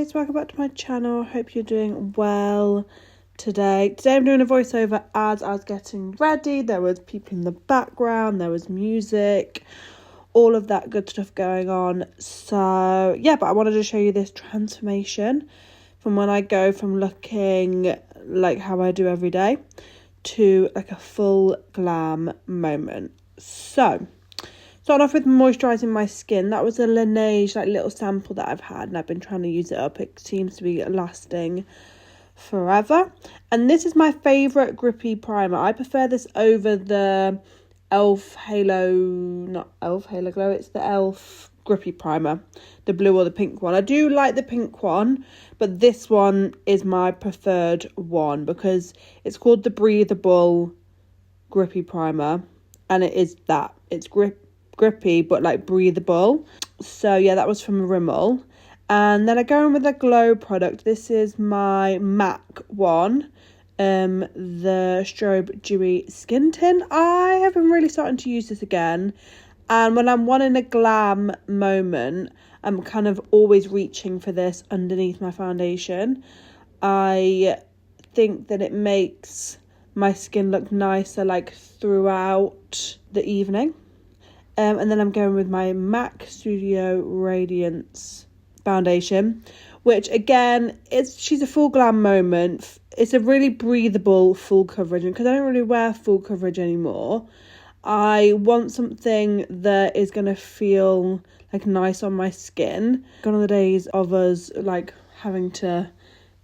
guys, welcome back to my channel. I hope you're doing well today. I'm doing a voiceover as I was getting ready. There was people in the background, there was music, all of that good stuff going on. So yeah, but I wanted to show you this transformation from when I go from looking like how I do every day to like a full glam moment. So starting off with moisturising my skin. That was a LANEIGE like little sample that I've had, and I've been trying to use it up. It seems to be lasting forever. And this is my favourite grippy primer. I prefer this over the It's the e.l.f. grippy primer, the blue or the pink one. I do like the pink one, but this one is my preferred one because it's called the Breathable grippy primer, and it is that. It's grippy but like breathable. So yeah, that was from RIMMEL. And then I go in with a glow product. This is my MAC one, the Strobe Dewy Skin Tint. I have been really starting to use this again, and when I'm wanting a glam moment, I'm kind of always reaching for this underneath my foundation. I think that it makes my skin look nicer like throughout the evening. And then I'm going with my MAC Studio Radiance foundation, which again, she's a full glam moment. It's a really breathable full coverage, and because I don't really wear full coverage anymore, I want something that is going to feel like nice on my skin. Gone are the days of us like having to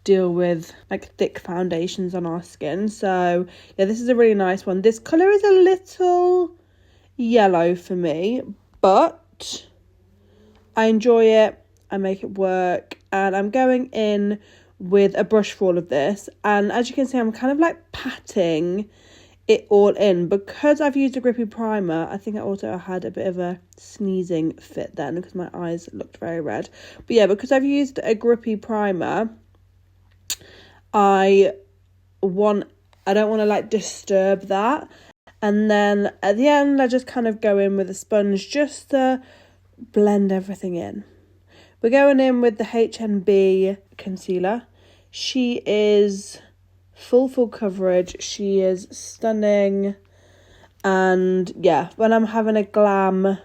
deal with like thick foundations on our skin. So yeah, this is a really nice one. This colour is a little yellow for me, but I enjoy it. I make it work, and I'm going in with a brush for all of this. And as you can see, I'm kind of like patting it all in because I've used a grippy primer. I think I also had a bit of a sneezing fit then because my eyes looked very red. But yeah, because I've used a grippy primer, I don't want to like disturb that. And then at the end, I just kind of go in with a sponge just to blend everything in. We're going in with the HNB concealer. She is full coverage. She is stunning. And yeah, when I'm having a glam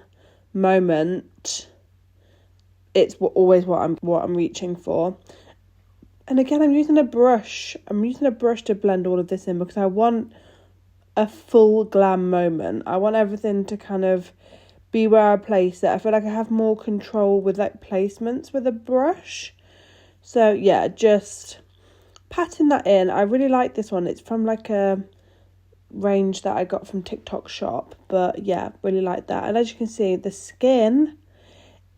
moment, it's always what I'm reaching for. And again, I'm using a brush. To blend all of this in because I want a full glam moment. I want everything to kind of be where I place it. I feel like I have more control with like placements with a brush. So yeah, just patting that in. I really like this one. It's from like a range that I got from TikTok shop, but yeah, really like that. And as you can see, the skin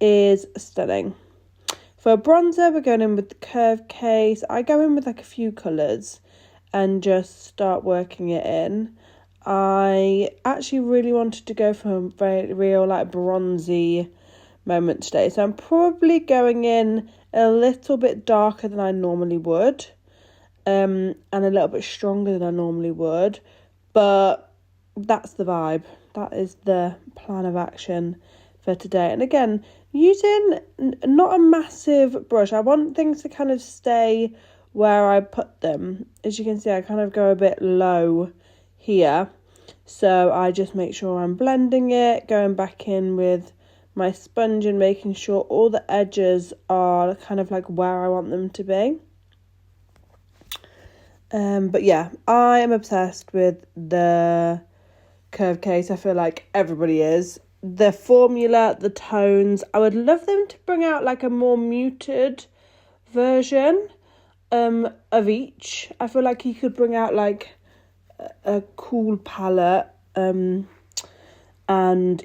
is stunning. For a bronzer, we're going in with the Curve Case. I go in with like a few colours and just start working it in. I actually really wanted to go for a very real like bronzy moment today, so I'm probably going in a little bit darker than I normally would, and a little bit stronger than I normally would, but that's the vibe. That is the plan of action for today. And again, using not a massive brush. I want things to kind of stay where I put them. As you can see, I kind of go a bit low here, so I just make sure I'm blending it, going back in with my sponge and making sure all the edges are kind of like where I want them to be. But yeah, I am obsessed with the Curve Case. I feel like everybody is. The formula, the tones, I would love them to bring out like a more muted version of each. I feel like he could bring out like a cool palette and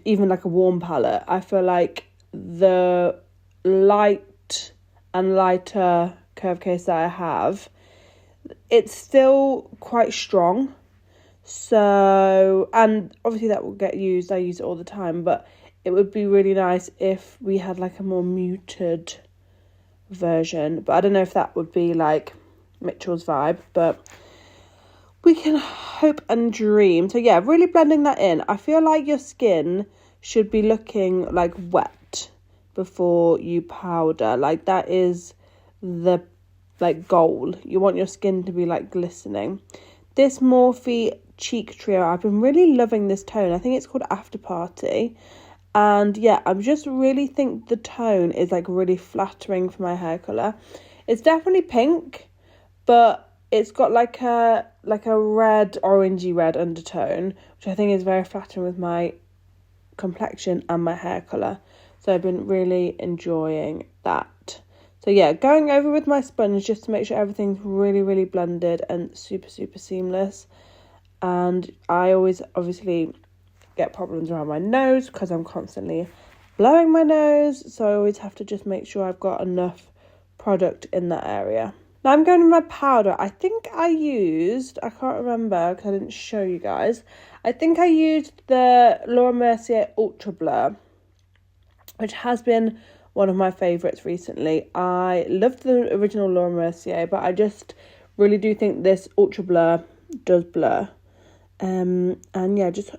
even like a warm palette. I feel like the light and lighter Curve Case that I have, it's still quite strong. So, and obviously that will get used. I use it all the time, but it would be really nice if we had like a more muted version. But I don't know if that would be like Mitchell's vibe, but we can hope and dream. So yeah, really blending that in. I feel like your skin should be looking like wet before you powder. Like that is the like gold. You want your skin to be like glistening. This Morphe Cheek Trio, I've been really loving this tone. I think it's called After Party. And yeah, I just really think the tone is like really flattering for my hair colour. It's definitely pink, but it's got like a red, orangey red undertone, which I think is very flattering with my complexion and my hair colour. So I've been really enjoying that. So yeah, going over with my sponge just to make sure everything's really, really blended and super, super seamless. And I always obviously get problems around my nose because I'm constantly blowing my nose. So I always have to just make sure I've got enough product in that area. Now I'm going with my powder. I think I can't remember because I didn't show you guys. I think I used the Laura Mercier Ultra Blur, which has been one of my favourites recently. I loved the original Laura Mercier, but I just really do think this Ultra Blur does blur. And yeah, just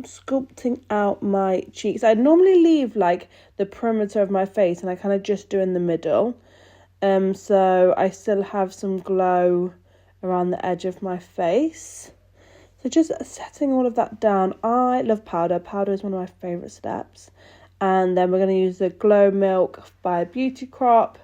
sculpting out my cheeks. I normally leave like the perimeter of my face and I kind of just do in the middle. So I still have some glow around the edge of my face. So just setting all of that down. I love powder. Powder is one of my favourite steps. And then we're going to use the Glow Milk by Beauty Crop.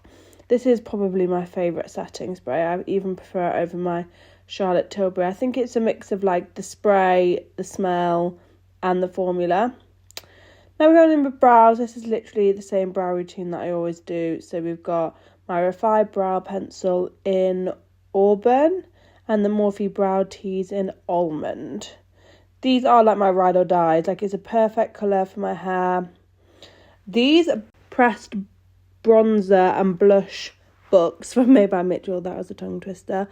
This is probably my favourite setting spray. I even prefer it over my Charlotte Tilbury. I think it's a mix of like the spray, the smell, and the formula. Now we're going in with brows. This is literally the same brow routine that I always do. So we've got my REFY brow pencil in Auburn and the Morphe brow tease in Almond. These are like my ride or dies. Like, it's a perfect colour for my hair. These pressed bronzer and blush books from Made by Mitchell, that was a tongue twister.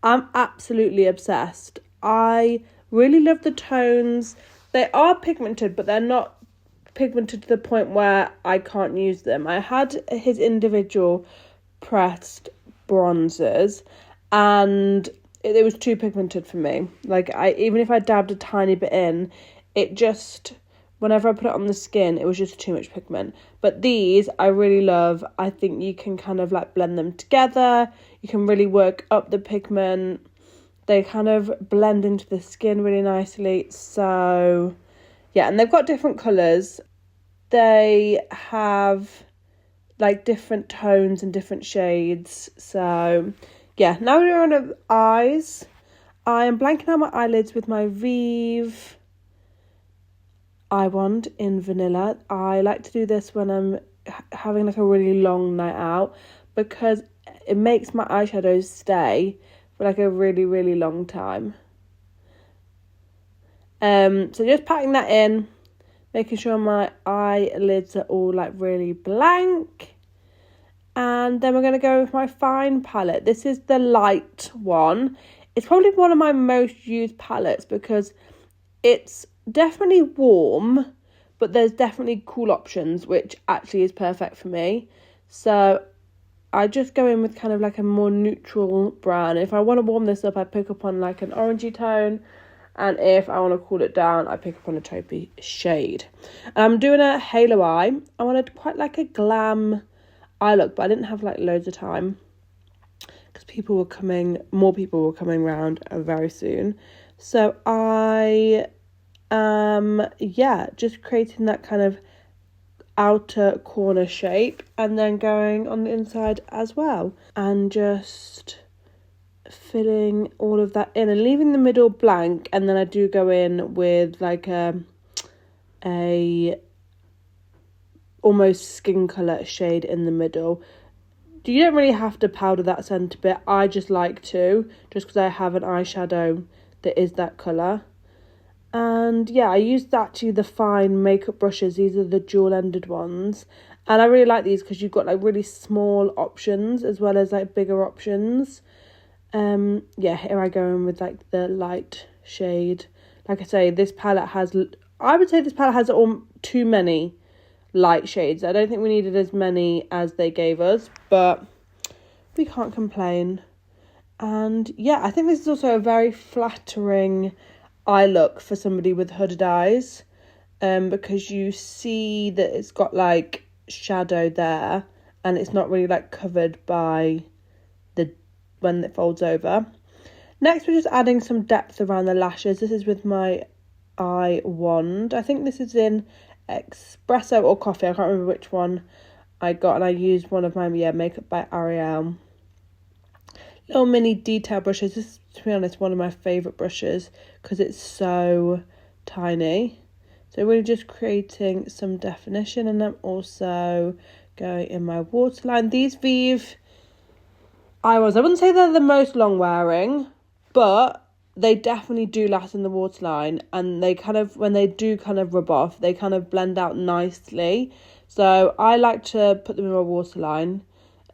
I'm absolutely obsessed. I really love the tones. They are pigmented, but they're not pigmented to the point where I can't use them. I had his individual pressed bronzers and it was too pigmented for me. Like, even if I dabbed a tiny bit in, it just, whenever I put it on the skin, it was just too much pigment. But these I really love. I think you can kind of like blend them together. You can really work up the pigment. They kind of blend into the skin really nicely. So yeah, and they've got different colours. They have like different tones and different shades. So yeah, now we're on the eyes. I am blanking out my eyelids with my Vive eye wand in vanilla. I like to do this when I'm having like a really long night out because it makes my eyeshadows stay for like a really, really long time. So just patting that in, making sure my eyelids are all like really blank. And then we're going to go with my fine palette. This is the light one. It's probably one of my most used palettes because it's definitely warm, but there's definitely cool options, which actually is perfect for me. So I just go in with kind of like a more neutral brown. If I want to warm this up, I pick up on like an orangey tone. And if I want to cool it down, I pick up on a taupey shade. I'm doing a halo eye. I wanted quite like a glam eye look, but I didn't have like loads of time because more people were coming around very soon. So I just creating that kind of outer corner shape and then going on the inside as well and just filling all of that in and leaving the middle blank. And then I do go in with like a almost skin colour shade in the middle. You don't really have to powder that centre bit. I just like to, just because I have an eyeshadow that is that colour. And yeah, I used actually the fine makeup brushes. These are the dual-ended ones. And I really like these because you've got like really small options as well as like bigger options. Here I go in with like the light shade. Like I say, I would say this palette has too many light shades. I don't think we needed as many as they gave us, but we can't complain. And yeah, I think this is also a very flattering eye look for somebody with hooded eyes, because you see that it's got like shadow there and it's not really like covered by the when it folds over. Next, we're just adding some depth around the lashes. This is with my eye wand. I think this is in espresso or coffee. I can't remember which one I got, and I used one of my Makeup by Ariel little mini detail brushes. This is, to be honest, one of my favourite brushes because it's so tiny. So we're just creating some definition, and I'm also going in my waterline. These Vive I wouldn't say they're the most long wearing, but they definitely do last in the waterline, and they kind of, when they do kind of rub off, they kind of blend out nicely. So I like to put them in my waterline.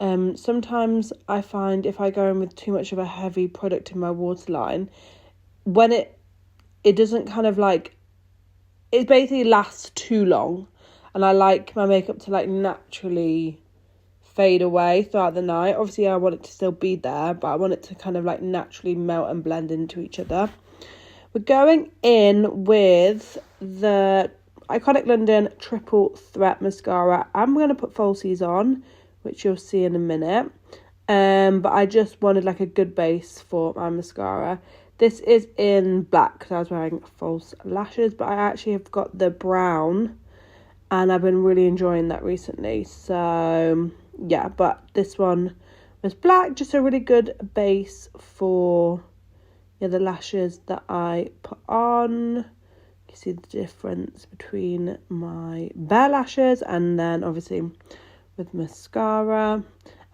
Sometimes I find if I go in with too much of a heavy product in my waterline, when it doesn't kind of like, it basically lasts too long, and I like my makeup to like naturally fade away throughout the night. Obviously I want it to still be there, but I want it to kind of like naturally melt and blend into each other. We're going in with the Iconic London Triple Threat Mascara. I'm going to put falsies on, which you'll see in a minute, but I just wanted like a good base for my mascara. This is in black because I was wearing false lashes, but I actually have got the brown, and I've been really enjoying that recently. So yeah, but this one was black, just a really good base for the lashes that I put on. You see the difference between my bare lashes and then obviously with mascara.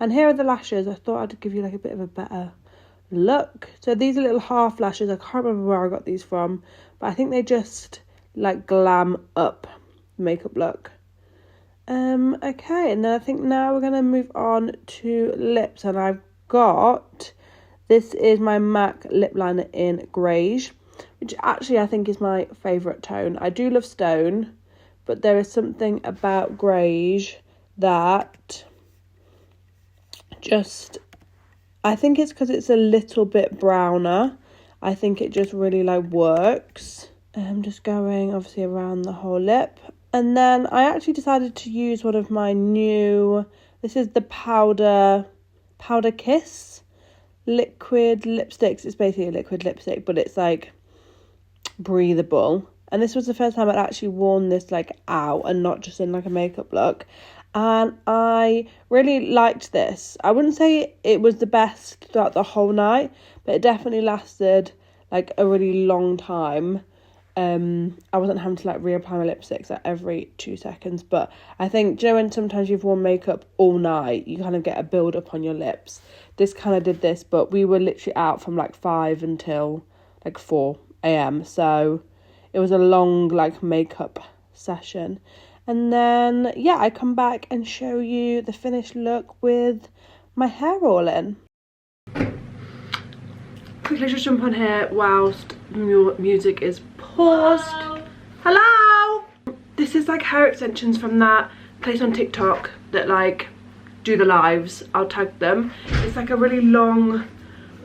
And here are the lashes. I thought I'd give you like a bit of a better look. So these are little half lashes. I can't remember where I got these from, but I think they just like glam up the makeup look. Okay, and then I think now we're going to move on to lips, and I've got, this is my MAC lip liner in GREIGE, which actually I think is my favourite tone. I do love stone, but there is something about GREIGE that just, I think it's because it's a little bit browner. I think it just really like works. I'm just going obviously around the whole lip. And then I actually decided to use one of my new, this is the Powder Kiss liquid lipsticks. It's basically a liquid lipstick, but it's like breathable. And this was the first time I'd actually worn this like out and not just in like a makeup look. And I really liked this. I wouldn't say it was the best throughout the whole night, but it definitely lasted like a really long time. I wasn't having to like reapply my lipsticks like every 2 seconds, but I think, do you know when sometimes you've worn makeup all night, you kind of get a build up on your lips? This kind of did this, but we were literally out from like 5 until like 4 a.m. So it was a long like makeup session. And then yeah, I come back and show you the finished look with my hair all in. Quickly just jump on here whilst your music is paused. Hello! This is like hair extensions from that place on TikTok that like do the lives. I'll tag them. It's like a really long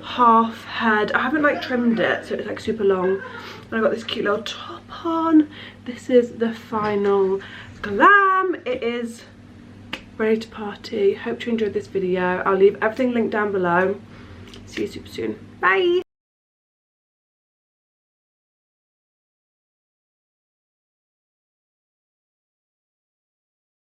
half head. I haven't like trimmed it, so it's like super long. And I got this cute little top on. This is the final glam. It is ready to party. Hope you enjoyed this video. I'll leave everything linked down below. See you super soon. Bye!